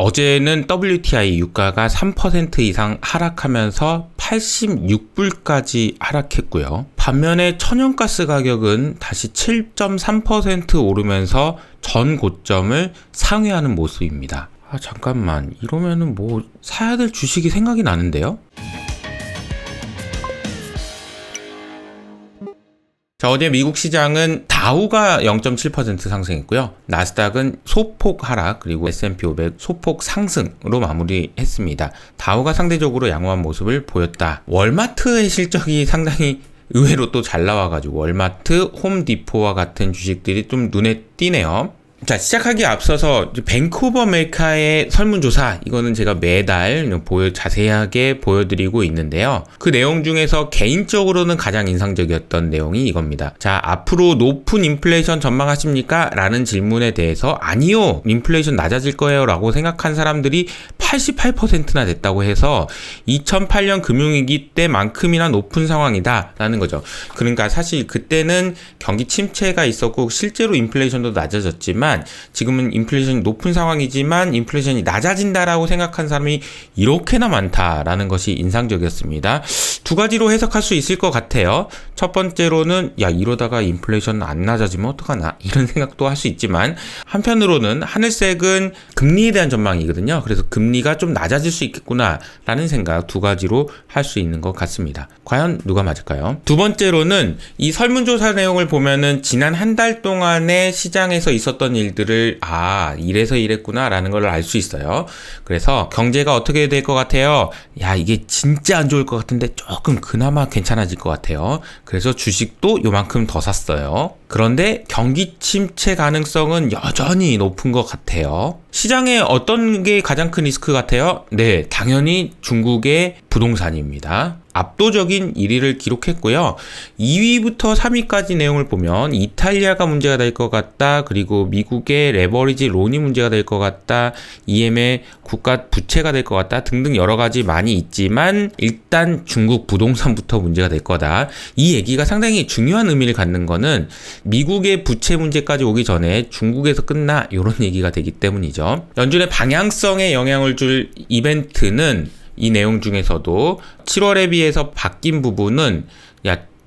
어제는 WTI 유가가 3% 이상 하락하면서 86불까지 하락했고요. 반면에 천연가스 가격은 다시 7.3% 오르면서 전 고점을 상회하는 모습입니다. 잠깐만, 이러면은 뭐 사야 될 주식이 생각이 나는데요? 자, 어제 미국 시장은 다우가 0.7% 상승했고요. 나스닥은 소폭 하락, 그리고 S&P 500 소폭 상승으로 마무리했습니다. 다우가 상대적으로 양호한 모습을 보였다. 월마트의 실적이 상당히 의외로 또 잘 나와가지고 월마트, 홈디포와 같은 주식들이 좀 눈에 띄네요. 자, 시작하기에 앞서서 뱅크 오브 아메리카의 설문조사, 이거는 제가 매달 자세하게 보여드리고 있는데요. 그 내용 중에서 개인적으로는 가장 인상적이었던 내용이 이겁니다. 자, 앞으로 높은 인플레이션 전망하십니까? 라는 질문에 대해서 아니요, 인플레이션 낮아질 거예요 라고 생각한 사람들이 88%나 됐다고 해서 2008년 금융위기 때만큼이나 높은 상황이다 라는 거죠. 그러니까 사실 그때는 경기 침체가 있었고 실제로 인플레이션도 낮아졌지만 지금은 인플레이션이 높은 상황이지만 인플레이션이 낮아진다라고 생각한 사람이 이렇게나 많다라는 것이 인상적이었습니다. 두 가지로 해석할 수 있을 것 같아요. 첫 번째로는 야, 이러다가 인플레이션 안 낮아지면 어떡하나 이런 생각도 할 수 있지만, 한편으로는 하늘색은 금리에 대한 전망이거든요. 그래서 금리가 좀 낮아질 수 있겠구나 라는 생각, 두 가지로 할 수 있는 것 같습니다. 과연 누가 맞을까요? 두 번째로는 이 설문조사 내용을 보면은 지난 한 달 동안에 시장에서 있었던 일들을 이래서 이랬구나 라는 걸 알 수 있어요. 그래서 경제가 어떻게 될 것 같아요? 야, 이게 진짜 안 좋을 것 같은데 조금 그나마 괜찮아질 것 같아요. 그래서 주식도 요만큼 더 샀어요. 그런데 경기 침체 가능성은 여전히 높은 것 같아요. 시장에 어떤 게 가장 큰 리스크 같아요? 네, 당연히 중국의 부동산입니다. 압도적인 1위를 기록했고요. 2위부터 3위까지 내용을 보면 이탈리아가 문제가 될 것 같다. 그리고 미국의 레버리지 론이 문제가 될 것 같다. EM의 국가 부채가 될 것 같다. 등등 여러 가지 많이 있지만 일단 중국 부동산부터 문제가 될 거다. 이 얘기가 상당히 중요한 의미를 갖는 거는 미국의 부채 문제까지 오기 전에 중국에서 끝나 이런 얘기가 되기 때문이죠. 연준의 방향성에 영향을 줄 이벤트는 이 내용 중에서도 7월에 비해서 바뀐 부분은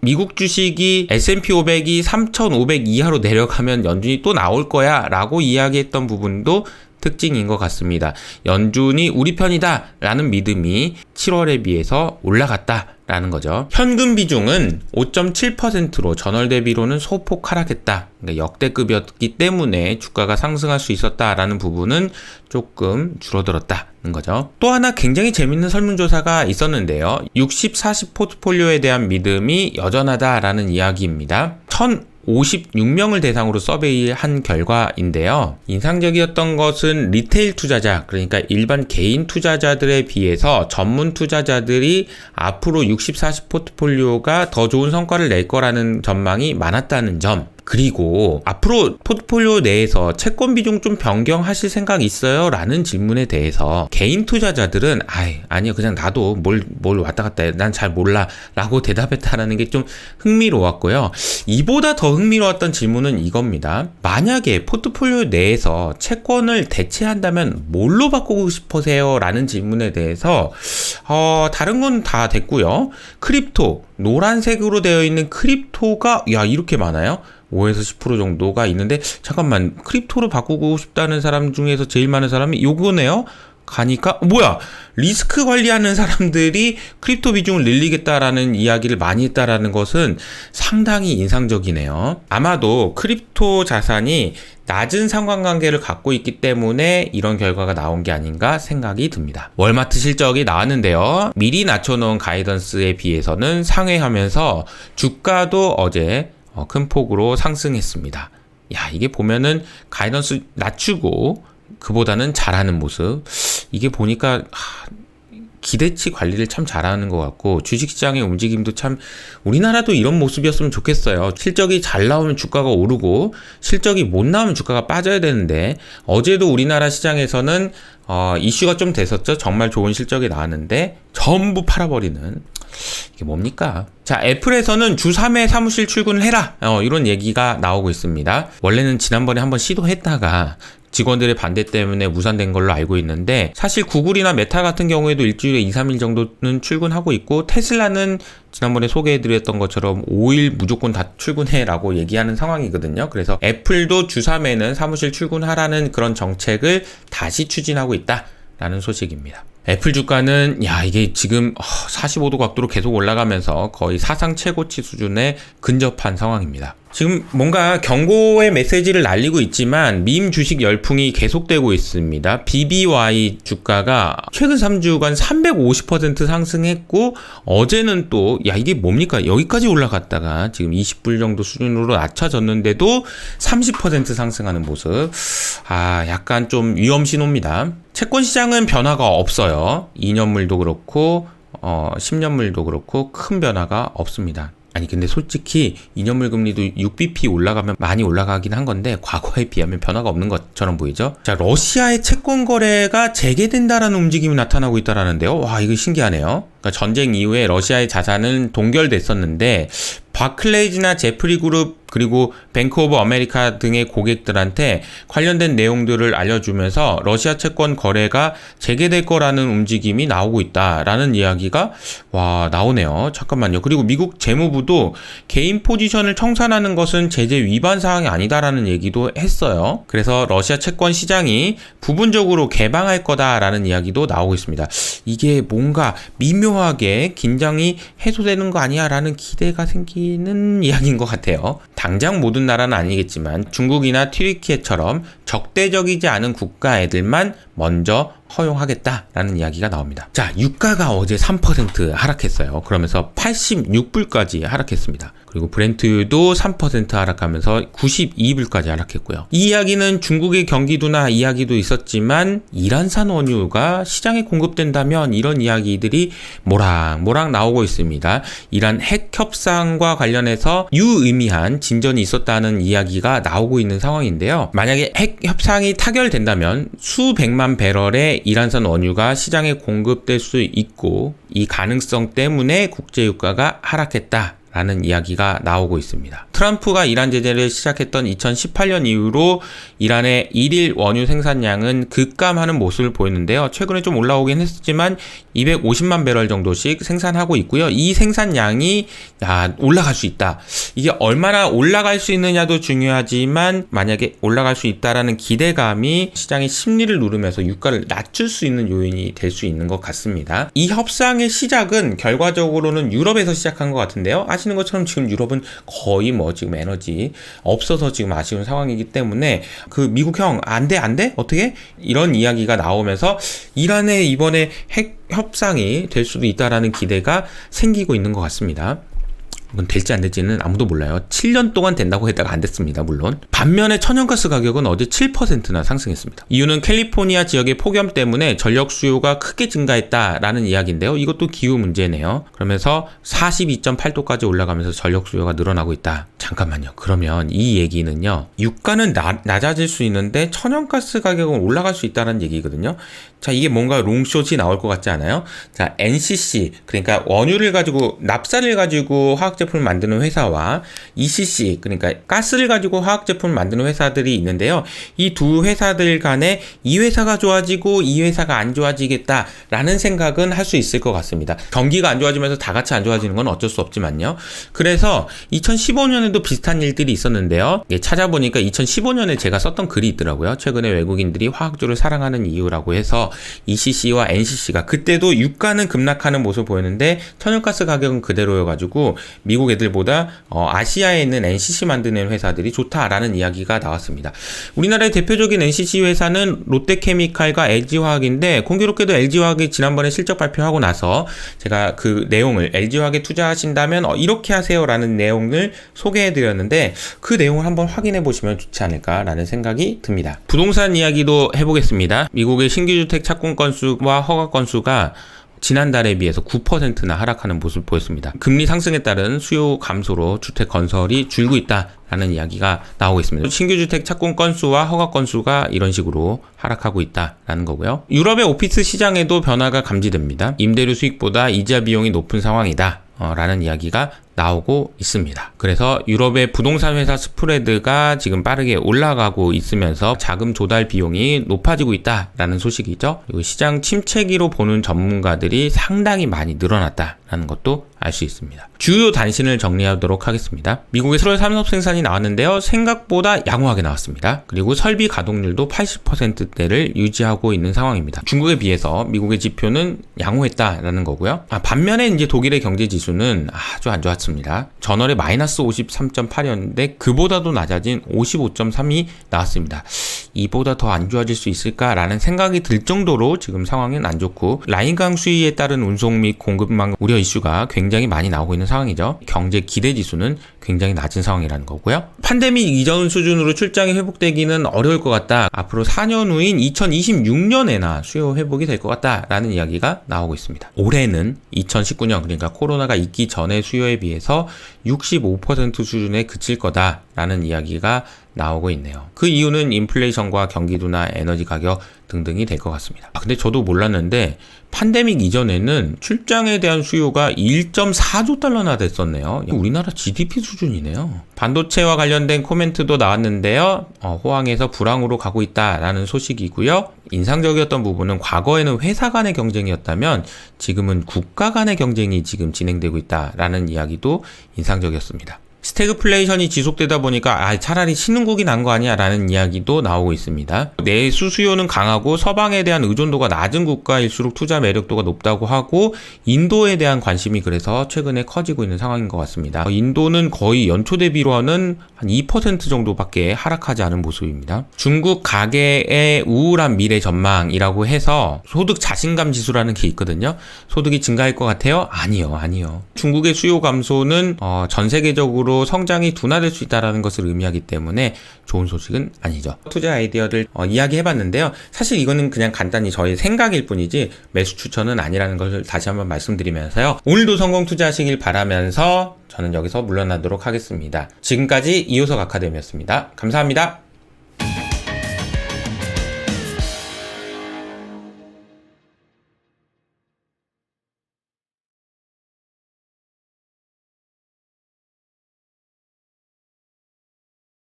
미국 주식이 S&P 500이 3,500 이하로 내려가면 연준이 또 나올 거야 라고 이야기했던 부분도 특징인 것 같습니다. 연준이 우리 편이다 라는 믿음이 7월에 비해서 올라갔다 라는 거죠. 현금 비중은 5.7%로 전월 대비로는 소폭 하락했다. 그러니까 역대급이었기 때문에 주가가 상승할 수 있었다라는 부분은 조금 줄어들었다는 거죠. 또 하나 굉장히 재밌는 설문조사가 있었는데요. 60-40 포트폴리오에 대한 믿음이 여전하다라는 이야기입니다. 56명을 대상으로 서베이한 결과인데요. 인상적이었던 것은 리테일 투자자, 그러니까 일반 개인 투자자들에 비해서 전문 투자자들이 앞으로 60-40 포트폴리오가 더 좋은 성과를 낼 거라는 전망이 많았다는 점, 그리고 앞으로 포트폴리오 내에서 채권 비중 좀 변경하실 생각 있어요? 라는 질문에 대해서 개인 투자자들은 아니요, 그냥 나도 뭘 왔다 갔다 해, 난 잘 몰라 라고 대답했다라는 게 좀 흥미로웠고요. 이보다 더 흥미로웠던 질문은 이겁니다. 만약에 포트폴리오 내에서 채권을 대체한다면 뭘로 바꾸고 싶으세요? 라는 질문에 대해서 다른 건 다 됐고요. 크립토, 노란색으로 되어 있는 크립토가 이렇게 많아요? 5에서 10% 정도가 있는데, 잠깐만, 크립토로 바꾸고 싶다는 사람 중에서 제일 많은 사람이 요거네요? 가니까 뭐야, 리스크 관리하는 사람들이 크립토 비중을 늘리겠다라는 이야기를 많이 했다라는 것은 상당히 인상적이네요. 아마도 크립토 자산이 낮은 상관관계를 갖고 있기 때문에 이런 결과가 나온 게 아닌가 생각이 듭니다. 월마트 실적이 나왔는데요. 미리 낮춰놓은 가이던스에 비해서는 상회하면서 주가도 어제 큰 폭으로 상승했습니다. 이게 보면은 가이던스 낮추고 그보다는 잘하는 모습, 이게 보니까 기대치 관리를 참 잘하는 것 같고, 주식시장의 움직임도 참, 우리나라도 이런 모습이었으면 좋겠어요. 실적이 잘 나오면 주가가 오르고 실적이 못 나오면 주가가 빠져야 되는데, 어제도 우리나라 시장에서는 이슈가 좀 됐었죠. 정말 좋은 실적이 나왔는데 전부 팔아버리는, 이게 뭡니까? 자, 애플에서는 주 3회 사무실 출근을 해라, 이런 얘기가 나오고 있습니다. 원래는 지난번에 한번 시도했다가 직원들의 반대 때문에 무산된 걸로 알고 있는데, 사실 구글이나 메타 같은 경우에도 일주일에 2, 3일 정도는 출근하고 있고, 테슬라는 지난번에 소개해드렸던 것처럼 5일 무조건 다 출근해라고 얘기하는 상황이거든요. 그래서 애플도 주 3회는 사무실 출근하라는 그런 정책을 다시 추진하고 있다라는 소식입니다. 애플 주가는 이게 지금 45도 각도로 계속 올라가면서 거의 사상 최고치 수준에 근접한 상황입니다. 지금 뭔가 경고의 메시지를 날리고 있지만 밈 주식 열풍이 계속되고 있습니다. BBY 주가가 최근 3주간 350% 상승했고, 어제는 또 이게 뭡니까? 여기까지 올라갔다가 지금 20불 정도 수준으로 낮춰졌는데도 30% 상승하는 모습. 약간 좀 위험 신호입니다. 채권 시장은 변화가 없어요. 2년물도 그렇고 10년물도 그렇고 큰 변화가 없습니다. 아니 근데 솔직히 2년물 금리도 6bp 올라가면 많이 올라가긴 한 건데 과거에 비하면 변화가 없는 것처럼 보이죠? 자, 러시아의 채권 거래가 재개된다라는 움직임이 나타나고 있다라는데요. 와, 이거 신기하네요. 그러니까 전쟁 이후에 러시아의 자산은 동결됐었는데 바클레이즈나 제프리 그룹 그리고 뱅크 오브 아메리카 등의 고객들한테 관련된 내용들을 알려주면서 러시아 채권 거래가 재개될 거라는 움직임이 나오고 있다라는 이야기가 나오네요. 잠깐만요. 그리고 미국 재무부도 개인 포지션을 청산하는 것은 제재 위반 사항이 아니다라는 얘기도 했어요. 그래서 러시아 채권 시장이 부분적으로 개방할 거다라는 이야기도 나오고 있습니다. 이게 뭔가 미묘하게 긴장이 해소되는 거 아니야 라는 기대가 생기는 이야기인 것 같아요. 당장 모든 나라는 아니겠지만 중국이나 튀르키예처럼 적대적이지 않은 국가 애들만 먼저 허용하겠다라는 이야기가 나옵니다. 자, 유가가 어제 3% 하락했어요. 그러면서 86불까지 하락했습니다. 그리고 브렌트유도 3% 하락하면서 92불까지 하락했고요. 이 이야기는 중국의 경기도나 이야기도 있었지만 이란산 원유가 시장에 공급된다면 이런 이야기들이 모락모락 나오고 있습니다. 이란 핵 협상과 관련해서 유의미한 진전이 있었다는 이야기가 나오고 있는 상황인데요. 만약에 핵 협상이 타결된다면 수백만 배럴의 이란산 원유가 시장에 공급될 수 있고, 이 가능성 때문에 국제유가가 하락했다 라는 이야기가 나오고 있습니다. 트럼프가 이란 제재를 시작했던 2018년 이후로 이란의 일일 원유 생산량은 급감하는 모습을 보였는데요. 최근에 좀 올라오긴 했지만 250만 배럴 정도씩 생산하고 있고요. 이 생산량이 올라갈 수 있다. 이게 얼마나 올라갈 수 있느냐도 중요하지만 만약에 올라갈 수 있다라는 기대감이 시장의 심리를 누르면서 유가를 낮출 수 있는 요인이 될 수 있는 것 같습니다. 이 협상의 시작은 결과적으로는 유럽에서 시작한 것 같은데요. 아시는 것처럼 지금 유럽은 거의 지금 에너지 없어서 지금 아쉬운 상황이기 때문에 그 미국 형 안 돼? 어떻게? 이런 이야기가 나오면서 이란의 이번에 핵 협상이 될 수도 있다라는 기대가 생기고 있는 것 같습니다. 이건 될지 안 될지는 아무도 몰라요. 7년 동안 된다고 했다가 안 됐습니다. 물론. 반면에 천연가스 가격은 어제 7%나 상승했습니다. 이유는 캘리포니아 지역의 폭염 때문에 전력 수요가 크게 증가했다라는 이야기인데요. 이것도 기후 문제네요. 그러면서 42.8도까지 올라가면서 전력 수요가 늘어나고 있다. 잠깐만요. 그러면 이 얘기는요. 유가는 낮아질 수 있는데 천연가스 가격은 올라갈 수 있다는 얘기거든요. 자, 이게 뭔가 롱숏이 나올 것 같지 않아요? 자, NCC, 그러니까 원유를 가지고 납사를 가지고 화학제품을 만드는 회사와 ECC, 그러니까 가스를 가지고 화학제품을 만드는 회사들이 있는데요. 이 두 회사들 간에 이 회사가 좋아지고 이 회사가 안 좋아지겠다라는 생각은 할 수 있을 것 같습니다. 경기가 안 좋아지면서 다 같이 안 좋아지는 건 어쩔 수 없지만요. 그래서 2015년에도 비슷한 일들이 있었는데요. 찾아보니까 2015년에 제가 썼던 글이 있더라고요. 최근에 외국인들이 화학주를 사랑하는 이유라고 해서 ECC와 NCC가 그때도 유가는 급락하는 모습을 보였는데 천연가스 가격은 그대로여가지고 미국 애들보다 아시아에 있는 NCC 만드는 회사들이 좋다라는 이야기가 나왔습니다. 우리나라의 대표적인 NCC 회사는 롯데케미칼과 LG화학인데 공교롭게도 LG화학이 지난번에 실적 발표하고 나서 제가 그 내용을 LG화학에 투자하신다면 이렇게 하세요라는 내용을 소개해드렸는데 그 내용을 한번 확인해 보시면 좋지 않을까라는 생각이 듭니다. 부동산 이야기도 해보겠습니다. 미국의 신규주택 착공 건수와 허가 건수가 지난달에 비해서 9%나 하락하는 모습을 보였습니다. 금리 상승에 따른 수요 감소로 주택 건설이 줄고 있다라는 이야기가 나오고 있습니다. 신규주택 착공 건수와 허가 건수가 이런 식으로 하락하고 있다라는 거고요. 유럽의 오피스 시장에도 변화가 감지됩니다. 임대료 수익보다 이자 비용이 높은 상황이다. 라는 이야기가 나오고 있습니다. 그래서 유럽의 부동산 회사 스프레드가 지금 빠르게 올라가고 있으면서 자금 조달 비용이 높아지고 있다라는 소식이죠. 그리고 시장 침체기로 보는 전문가들이 상당히 많이 늘어났다라는 것도 알 수 있습니다. 주요 단신을 정리하도록 하겠습니다. 미국의 7월 산업 생산이 나왔는데요. 생각보다 양호하게 나왔습니다. 그리고 설비 가동률도 80%대를 유지하고 있는 상황입니다. 중국에 비해서 미국의 지표는 양호했다라는 거고요. 반면에 이제 독일의 경제 지수는 아주 안 좋았습니다. 전월에 마이너스 53.8이었는데 그보다도 낮아진 55.3이 나왔습니다. 이보다 더 안 좋아질 수 있을까라는 생각이 들 정도로 지금 상황은 안 좋고, 라인강 수위에 따른 운송 및 공급망 우려 이슈가 굉장히 많이 나오고 있는 상황이죠. 경제 기대 지수는 굉장히 낮은 상황이라는 거고요. 팬데믹 이전 수준으로 출장이 회복되기는 어려울 것 같다. 앞으로 4년 후인 2026년에나 수요 회복이 될 것 같다라는 이야기가 나오고 있습니다. 올해는 2019년, 그러니까 코로나가 있기 전의 수요에 비해서 65% 수준에 그칠 거다라는 이야기가 나오고 있네요. 그 이유는 인플레이션과 경기도나 에너지 가격 등등이 될 것 같습니다. 근데 저도 몰랐는데 팬데믹 이전에는 출장에 대한 수요가 1.4조 달러나 됐었네요. 우리나라 GDP 수준이네요. 반도체와 관련된 코멘트도 나왔는데요. 호황에서 불황으로 가고 있다라는 소식이고요. 인상적이었던 부분은 과거에는 회사 간의 경쟁이었다면 지금은 국가 간의 경쟁이 지금 진행되고 있다라는 이야기도 인상적이었습니다. 스태그플레이션이 지속되다 보니까 차라리 신흥국이 난 거 아니야 라는 이야기도 나오고 있습니다. 내수 수요는 강하고 서방에 대한 의존도가 낮은 국가일수록 투자 매력도가 높다고 하고, 인도에 대한 관심이 그래서 최근에 커지고 있는 상황인 것 같습니다. 인도는 거의 연초 대비로는 한 2% 정도밖에 하락하지 않은 모습입니다. 중국 가계의 우울한 미래 전망이라고 해서 소득 자신감 지수라는 게 있거든요. 소득이 증가할 것 같아요? 아니요. 중국의 수요 감소는 전 세계적으로 성장이 둔화될 수 있다는 것을 의미하기 때문에 좋은 소식은 아니죠. 투자 아이디어를 이야기해봤는데요. 사실 이거는 그냥 간단히 저의 생각일 뿐이지 매수 추천은 아니라는 것을 다시 한번 말씀드리면서요. 오늘도 성공 투자하시길 바라면서 저는 여기서 물러나도록 하겠습니다. 지금까지 이호석 아카데미였습니다. 감사합니다.